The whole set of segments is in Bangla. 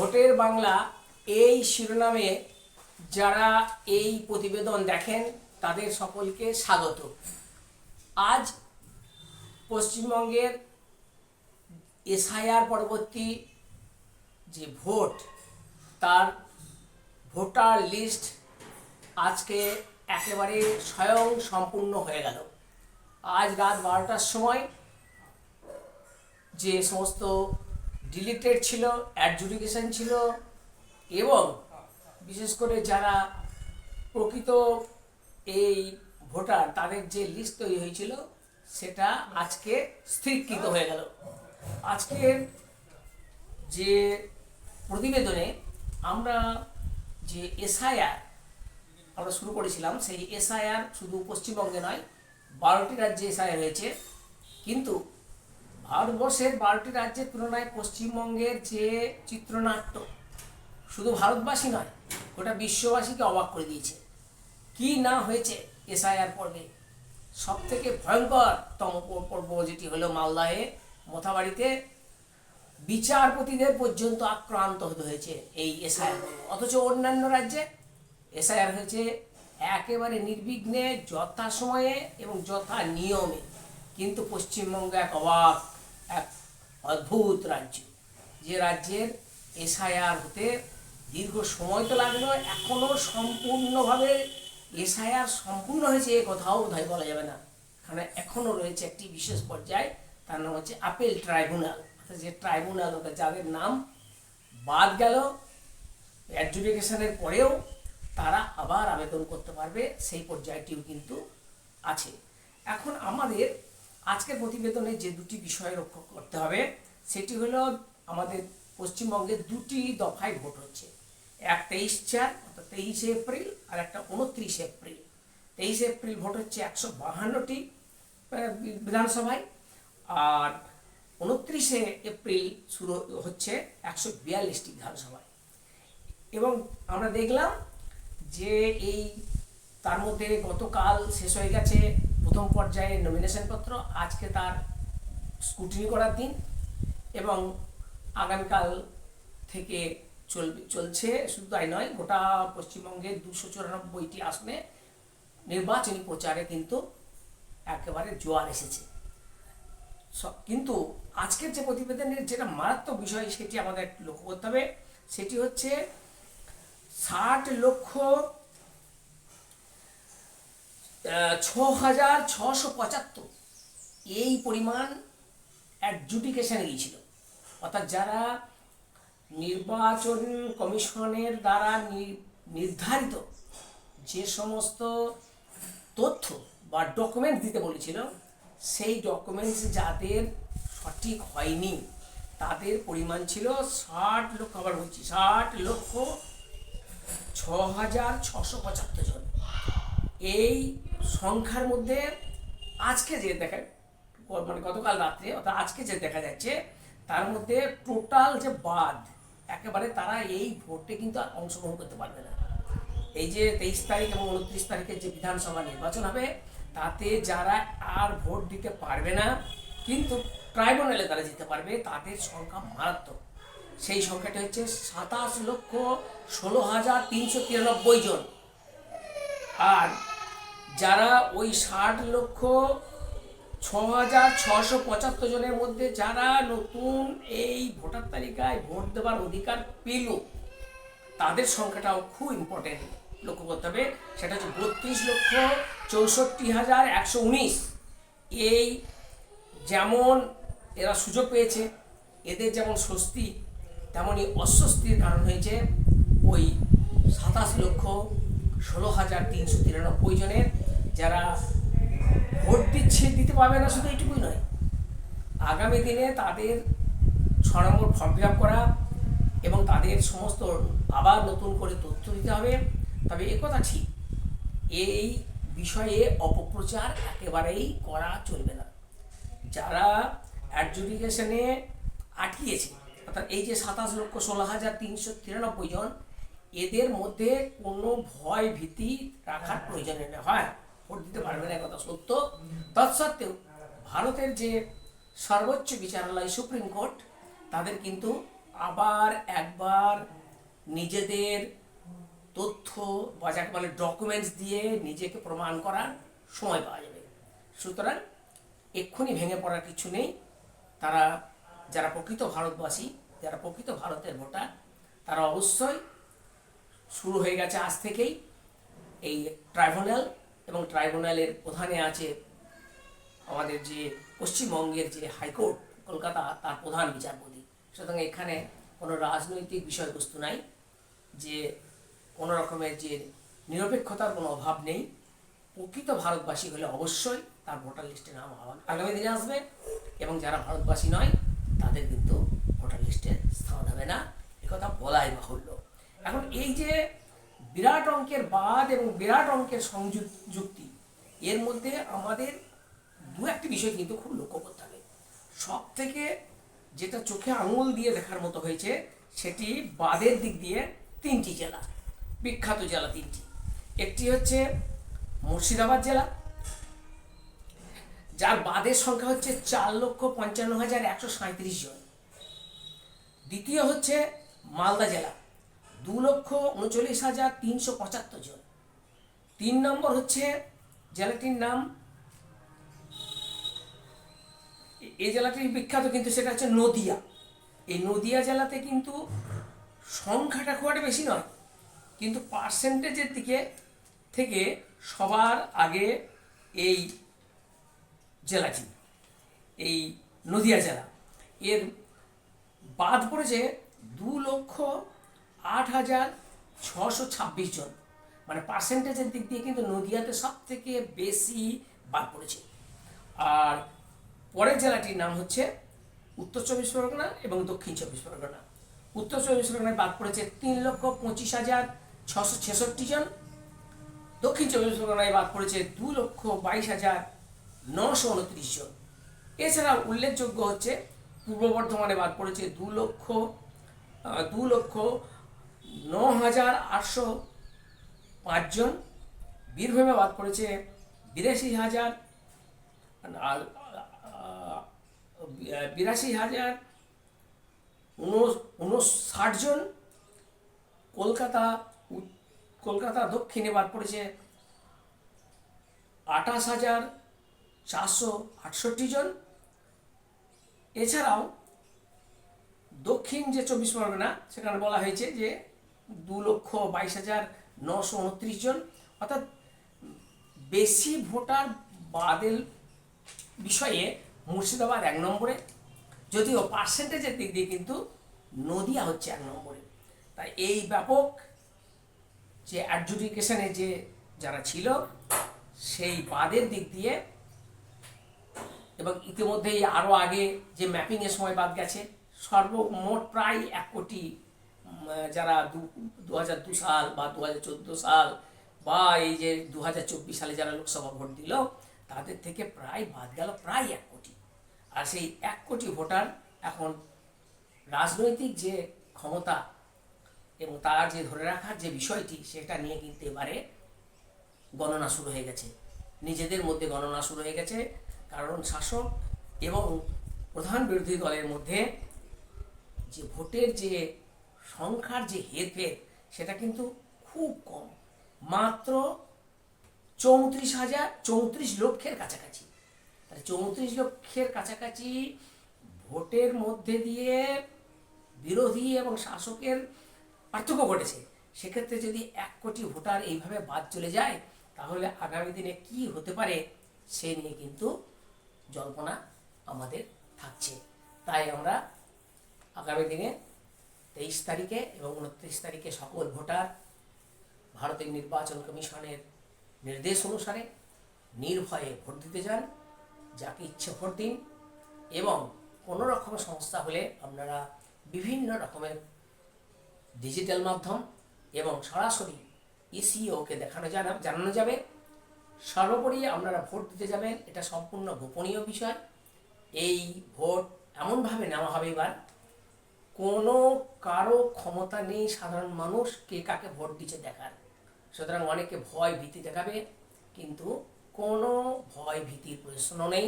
ভোটের বাংলা এই শিরোনামে যারা এই প্রতিবেদন দেখেন তাদের সকলকে স্বাগত। আজ পশ্চিমবঙ্গের এসআইআর পরবর্তী যে ভোট, তার ভোটার লিস্ট আজকে একেবারে স্বয়ং সম্পূর্ণ হয়ে গেল। আজ রাত 12টার সময় যে সমস্ত ডিলিটেড ছিল, অ্যাডজুডিকেশন ছিল এবং বিশেষ করে যারা প্রকৃত এই ভোটার তাদের যে লিস্ট তৈরি হয়েছিল সেটা আজকে স্থিরকৃত হয়ে গেল। আজকের যে প্রতিবেদনে আমরা যে এসআইআর আমরা শুরু করেছিলাম, সেই এসআইআর শুধু পশ্চিমবঙ্গে নয়, 12টি রাজ্যে এসআইআর হয়েছে। কিন্তু ভারতবর্ষের 12টি রাজ্যের তুলনায় পশ্চিমবঙ্গের যে চিত্রনাট্য শুধু ভারতবাসী নয়, গোটা বিশ্ববাসীকে অবাক করে দিয়েছে। কি না হয়েছে এসআইআর পর্বে। সবথেকে ভয়ঙ্করতম পর্ব যেটি হলো মালদাহে মথাবাড়িতে বিচারপতিদের পর্যন্ত আক্রান্ত হতে হয়েছে এই এসআইআর। অথচ অন্যান্য রাজ্যে এসআইআর হয়েছে একেবারে নির্বিঘ্নে, যথাসময়ে এবং যথা নিয়মে। কিন্তু পশ্চিমবঙ্গ এক অবাক, এক অদ্ভুত রাজ্য, যে রাজ্যের এসআইআর হতে দীর্ঘ সময় তো লাগলো, এখনও সম্পূর্ণভাবে এসআইআর সম্পূর্ণ হয়েছে এ কথাও বোধহয় বলা যাবে না। কারণ এখনও রয়েছে একটি বিশেষ পর্যায়ে, তার নাম হচ্ছে আপিল ট্রাইব্যুনাল। অর্থাৎ যে ট্রাইব্যুনাল, অর্থাৎ যাদের নাম বাদ গেল অ্যাডজুডিকেশনের পরেও তারা আবার আবেদন করতে পারবে, সেই পর্যায়টিও কিন্তু আছে। এখন আমাদের আজকের প্রতিবেদনে যে দুটি বিষয় লক্ষ্য করতে হবে সেটি হলো, আমাদের পশ্চিমবঙ্গে দুটি দফায় ভোট হচ্ছে। এক 23/4 অর্থাৎ 23শে এপ্রিল, আর একটা 29শে এপ্রিল। 23শে এপ্রিল ভোট হচ্ছে 152টি বিধানসভায়, আর 29শে এপ্রিল শুরু হচ্ছে 142টি বিধানসভায়। এবং আমরা দেখলাম যে এই তার মধ্যে গতকাল শেষ হয়ে গেছে প্রথম পর্যায়ে নমিনেশন পত্র, আজকে তার স্ক্রুটিনি করার দিন এবং আগামীকাল থেকে চলছে। শুধু তাই নয়, গোটা পশ্চিমবঙ্গের 294টি আসনে নির্বাচনী প্রচারে কিন্তু একেবারে জোয়ার এসেছে। কিন্তু আজকের যে প্রতিবেদনের যেটা মারাত্মক বিষয় সেটি আমাদের লক্ষ্য করতে হবে। সেটি হচ্ছে 60,0675 এই পরিমাণ অ্যাডজুডিকেশন গিয়েছিল। অর্থাৎ যারা নির্বাচন কমিশনের দ্বারা নির্ধারিত যে সমস্ত তথ্য বা ডকুমেন্টস দিতে বলেছিল, সেই ডকুমেন্টস যাদের সঠিক হয়নি তাদের পরিমাণ ছিল 60,06,75 জন। এই সংখ্যার মধ্যে আজকে যে মানে গতকাল রাত্রে অর্থাৎ আজকে যে দেখা যাচ্ছে, তার মধ্যে টোটাল যে বাদ, একেবারে তারা এই ভোটে কিন্তু আর অংশগ্রহণ করতে পারবে না। এই যে 23 তারিখ এবং 29 তারিখের যে বিধানসভা নির্বাচন হবে, তাতে যারা আর ভোট দিতে পারবে না কিন্তু ট্রাইব্যুনালে তারা যেতে পারবে, তাদের সংখ্যা মারাত্মক। সেই সংখ্যাটা হচ্ছে 27,16,393 জন। আর যারা ওই 60,06,675 জনের মধ্যে যারা নতুন এই ভোটার তালিকায় ভোট দেওয়ার অধিকার পেল, তাদের সংখ্যাটাও খুব ইম্পর্টেন্ট লক্ষ্য করতে হবে। সেটা হচ্ছে 32,64,119। এই যেমন এরা সুযোগ পেয়েছে, এদের যেমন স্বস্তি তেমনই অস্বস্তির কারণ হয়েছে ওই 27,16,393 জনের, যারা ভোট দিতে পারবে না। শুধু এইটুকুই নয়, আগামী দিনে তাদের 6 নম্বর ফর্ম ফিল আপ করা এবং তাদের সমস্ত আবার নতুন করে তথ্য দিতে হবে। তবে একথা ঠিক, এই বিষয়ে অপপ্রচার একেবারেই করা চলবে না। যারা অ্যাডজুডিকেশনে আটকিয়েছে, অর্থাৎ এই যে 27,16,393 জন, এদের মধ্যে কোনো ভয় ভীতি রাখার প্রয়োজন নেই। হয় ভোট দিতে পারবে না, কথা সত্য। তৎসত্ত্বেও ভারতের যে সর্বোচ্চ বিচারালয় সুপ্রিম কোর্ট, তাদের কিন্তু আবার একবার নিজেদের তথ্য বা যাকে বলে ডকুমেন্টস দিয়ে নিজেকে প্রমাণ করার সময় পাওয়া যাবে। সুতরাং এক্ষুনি ভেঙে পড়ার কিছু নেই। তারা যারা প্রকৃত ভারতবাসী, যারা প্রকৃত ভারতের ভোটার, তারা অবশ্যই শুরু হয়ে গেছে আজ থেকেই এই ট্রাইব্যুনাল, এবং ট্রাইব্যুনালের প্রধানে আছে আমাদের যে পশ্চিমবঙ্গের যে হাইকোর্ট কলকাতা, তার প্রধান বিচারপতি। সুতরাং এখানে কোনো রাজনৈতিক বিষয়বস্তু নাই, যে কোনো রকমের যে নিরপেক্ষতার কোনো অভাব নেই। প্রকৃত ভারতবাসী হলে অবশ্যই তার ভোটার লিস্টে নাম আগামী দিনে আসবে, এবং যারা ভারতবাসী নয় তাদের কিন্তু ভোটার লিস্টে স্থান হবে না, একথা বলাই বাহুল্য। এখন এই যে বিরাট অঙ্কের বাদ এবং বিরাট অঙ্কের যুক্তি, এর মধ্যে আমাদের দু একটি বিষয় কিন্তু খুব লক্ষ্য করতে হবে। সব থেকে যেটা চোখে আঙুল দিয়ে দেখার মতো হয়েছে, সেটি বাদের দিক দিয়ে তিনটি জেলা, বিখ্যাত জেলা তিনটি। একটি হচ্ছে মুর্শিদাবাদ জেলা, যার বাদের সংখ্যা হচ্ছে 4,55,137 জন। দ্বিতীয় হচ্ছে মালদা জেলা, 2,39,375 জন। 3 নম্বর হচ্ছে জেলাটির নাম, এই জেলাটি বিখ্যাত কিন্তু সেটা হচ্ছে নদিয়া। এই নদিয়া জেলাতে কিন্তু সংখ্যাটা খুব একটা বেশি নয়, কিন্তু পার্সেন্টেজের দিকে থেকে সবার আগে এই জেলাটি, এই নদিয়া জেলা, এর বাদ পড়েছে 2,08,626 জন। মানে পার্সেন্টেজের দিক দিয়ে কিন্তু নদিয়াতে সব থেকে বেশি বাদ পড়েছে। আর পরের জেলাটির নাম হচ্ছে উত্তর চব্বিশ পরগনা এবং দক্ষিণ চব্বিশ পরগনা। উত্তর চব্বিশ পরগনায় বাদ পড়েছে 3,25,666 জন। দক্ষিণ চব্বিশ পরগনায় বাদ পড়েছে 2,22,929 জন। এছাড়া উল্লেখযোগ্য হচ্ছে পূর্ব বর্ধমানে বাদ পড়েছে 2,09,805 জন। বীরভূমে বাদ পড়েছে 82,059 জন। কলকাতা দক্ষিণে বাদ পড়েছে 28,468 জন। এছাড়াও দক্ষিণ যে 24 পরগনা, সেখানে বলা হয়েছে যে 2,22,929 জন। অর্থাৎ বেশি ভোটার বাদের বিষয়ে মুর্শিদাবাদ 1 নম্বরে, যদিও পার্সেন্টেজের দিক দিয়ে কিন্তু নদিয়া হচ্ছে 1 নম্বরে। তাই এই ব্যাপক যে অ্যাডজুডিকেশনে যে যারা ছিল, সেই বাদের দিক দিয়ে, এবং ইতিমধ্যেই আরও আগে যে ম্যাপিংয়ের সময় বাদ গেছে, সর্বমোট প্রায় 1 কোটি, যারা 2002 সাল বা 2014 সাল বা এই যে 2024 সালে যারা লোকসভা ভোট দিল, তাদের থেকে প্রায় বাদ গেল প্রায় 1 কোটি। আর সেই 1 কোটি ভোটার এখন রাজনৈতিক যে ক্ষমতা এবং তার যে ধরে রাখার যে বিষয়টি, সেটা নিয়ে কিন্তু এবারে গণনা শুরু হয়ে গেছে, নিজেদের মধ্যে গণনা শুরু হয়ে গেছে। কারণ শাসক এবং প্রধান বিরোধী দলের মধ্যে যে ভোটের যে সংখ্যার যে হেরফের, সেটা কিন্তু খুব কম, মাত্র 34 লক্ষের কাছাকাছি। তাহলে 34 লক্ষের কাছাকাছি ভোটের মধ্যে দিয়ে বিরোধী এবং শাসকের পার্থক্য ঘটেছে। সেক্ষেত্রে যদি 1 কোটি ভোটার এইভাবে বাদ চলে যায়, তাহলে আগামী দিনে কি হতে পারে সে নিয়ে কিন্তু জল্পনা আমাদের থাকছে। তাই আমরা আগামী দিনে 23 তারিখে এবং 29 তারিখে সকল ভোটার ভারতের নির্বাচন কমিশনের নির্দেশ অনুসারে নির্ভয়ে ভোট দিতে যান, যাকে ইচ্ছে ভোট দিন। এবং কোনো রকমের সমস্যা হলে আপনারা বিভিন্ন রকমের ডিজিটাল মাধ্যম এবং সরাসরি ইসিওকে জানানো যাবে। সর্বোপরি আপনারা ভোট দিতে যাবেন, এটা সম্পূর্ণ গোপনীয় বিষয়। এই ভোট এমনভাবে নেওয়া হবে এবার, কোনো কারো ক্ষমতা নেই সাধারণ মানুষ কে কাকে ভোট দিচ্ছে দেখার। সুতরাং অনেকে ভয় ভীতি দেখাবে, কিন্তু কোনো ভয় ভীতির প্রশ্ন নেই।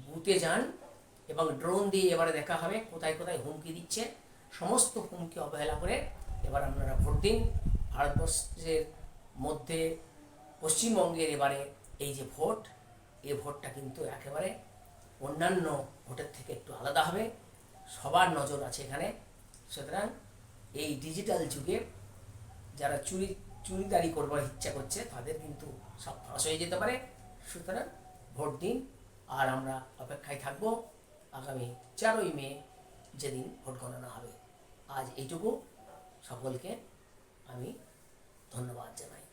বুথে যান এবং ড্রোন দিয়ে এবারে দেখা হবে কোথায় কোথায় হুমকি দিচ্ছে। সমস্ত হুমকি অবহেলা করে এবার আপনারা ভোট দিন। ভারতবর্ষের মধ্যে পশ্চিমবঙ্গের এবারে এই যে ভোট, এই ভোটটা কিন্তু একেবারে অন্যান্য ভোটের থেকে একটু আলাদা হবে। সবার নজর আছে এখানে। সুতরাং এই ডিজিটাল যুগে যারা চুরিদারি করবার ইচ্ছা করছে তাদের কিন্তু সব ফাঁস হয়ে যেতে পারে। সুতরাং ভোট দিন, আর আমরা অপেক্ষায় থাকব আগামী 4ই মে যেদিন ভোট গণনা হবে। আজ এইটুকু, সকলকে আমি ধন্যবাদ জানাই।